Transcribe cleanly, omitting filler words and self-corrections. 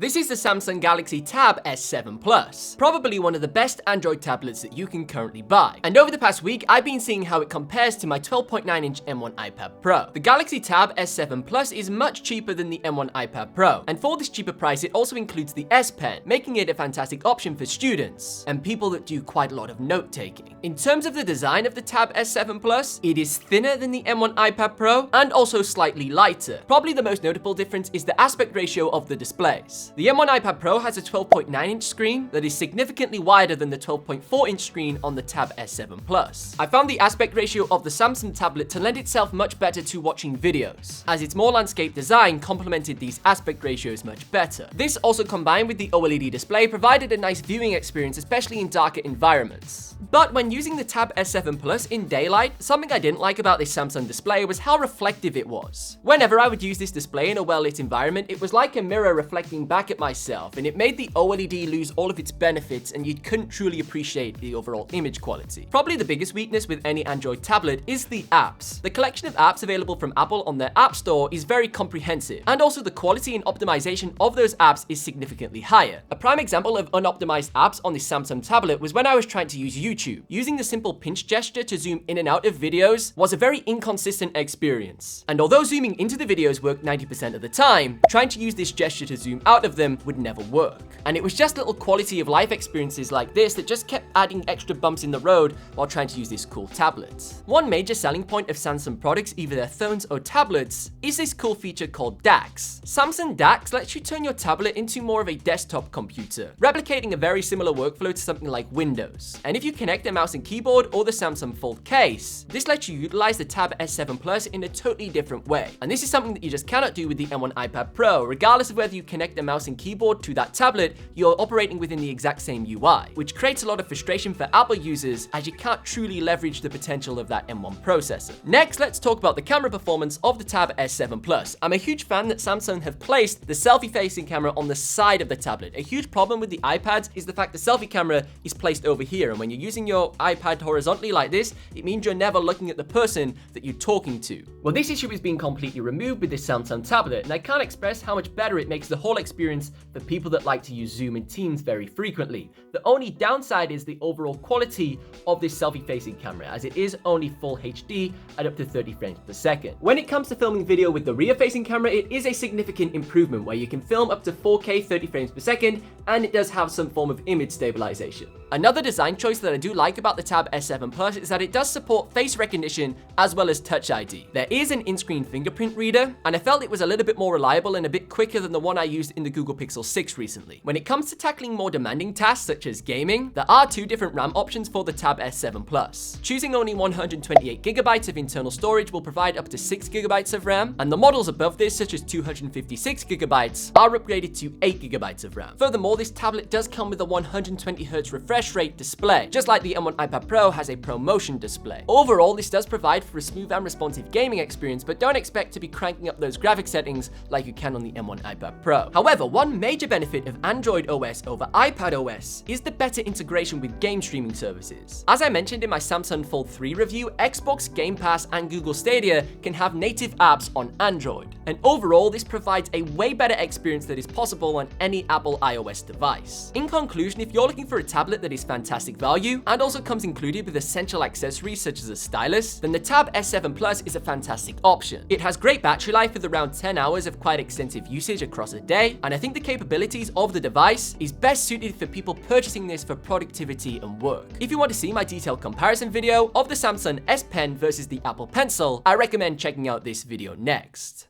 This is the Samsung Galaxy Tab S7 Plus, probably one of the best Android tablets that you can currently buy. And over the past week, I've been seeing how it compares to my 12.9-inch M1 iPad Pro. The Galaxy Tab S7 Plus is much cheaper than the M1 iPad Pro, and for this cheaper price, it also includes the S Pen, making it a fantastic option for students and people that do quite a lot of note-taking. In terms of the design of the Tab S7 Plus, it is thinner than the M1 iPad Pro and also slightly lighter. Probably the most notable difference is the aspect ratio of the displays. The M1 iPad Pro has a 12.9-inch screen that is significantly wider than the 12.4-inch screen on the Tab S7 Plus. I found the aspect ratio of the Samsung tablet to lend itself much better to watching videos, as its more landscape design complemented these aspect ratios much better. This also combined with the OLED display provided a nice viewing experience, especially in darker environments. But when using the Tab S7 Plus in daylight, something I didn't like about this Samsung display was how reflective it was. Whenever I would use this display in a well-lit environment, it was like a mirror reflecting back at myself, and it made the OLED lose all of its benefits and you couldn't truly appreciate the overall image quality. Probably the biggest weakness with any Android tablet is the apps. The collection of apps available from Apple on their App Store is very comprehensive, and also the quality and optimization of those apps is significantly higher. A prime example of unoptimized apps on this Samsung tablet was when I was trying to use YouTube. Using the simple pinch gesture to zoom in and out of videos was a very inconsistent experience. And although zooming into the videos worked 90% of the time, trying to use this gesture to zoom out of them would never work. And it was just little quality of life experiences like this that just kept adding extra bumps in the road while trying to use this cool tablet. One major selling point of Samsung products, either their phones or tablets, is this cool feature called DAX. Samsung DAX lets you turn your tablet into more of a desktop computer, replicating a very similar workflow to something like Windows. And if you connect a mouse and keyboard or the Samsung Fold case, this lets you utilize the Tab S7 Plus in a totally different way. And this is something that you just cannot do with the M1 iPad Pro. Regardless of whether you connect a mouse and keyboard to that tablet, you're operating within the exact same UI, which creates a lot of frustration for Apple users as you can't truly leverage the potential of that M1 processor. Next, let's talk about the camera performance of the Tab S7 Plus. I'm a huge fan that Samsung have placed the selfie-facing camera on the side of the tablet. A huge problem with the iPads is the fact the selfie camera is placed over here, and when you're using your iPad horizontally like this, it means you're never looking at the person that you're talking to. Well, this issue is being completely removed with this Samsung tablet, and I can't express how much better it makes the whole experience for people that like to use Zoom and Teams very frequently. The only downside is the overall quality of this selfie-facing camera, as it is only full HD at up to 30 frames per second. When it comes to filming video with the rear-facing camera, it is a significant improvement where you can film up to 4K 30 frames per second, and it does have some form of image stabilization. Another design choice that I do like about the Tab S7 Plus is that it does support face recognition as well as Touch ID. There is an in-screen fingerprint reader, and I felt it was a little bit more reliable and a bit quicker than the one I used in the Google Pixel 6 recently. When it comes to tackling more demanding tasks such as gaming, there are two different RAM options for the Tab S7 Plus. Choosing only 128GB of internal storage will provide up to 6GB of RAM, and the models above this, such as 256GB, are upgraded to 8GB of RAM. Furthermore, this tablet does come with a 120Hz refresh rate display, just like the M1 iPad Pro has a ProMotion display. Overall, this does provide for a smooth and responsive gaming experience, but don't expect to be cranking up those graphic settings like you can on the M1 iPad Pro. However, one major benefit of Android OS over iPad OS is the better integration with game streaming services. As I mentioned in my Samsung Fold 3 review, Xbox, Gamepass, and Google Stadia can have native apps on Android. And overall, this provides a way better experience that is possible on any Apple iOS device. In conclusion, if you're looking for a tablet that is fantastic value and also comes included with essential accessories such as a stylus, then the Tab S7 Plus is a fantastic option. It has great battery life with around 10 hours of quite extensive usage across a day, and I think the capabilities of the device is best suited for people purchasing this for productivity and work. If you want to see my detailed comparison video of the Samsung S Pen versus the Apple Pencil, I recommend checking out this video next.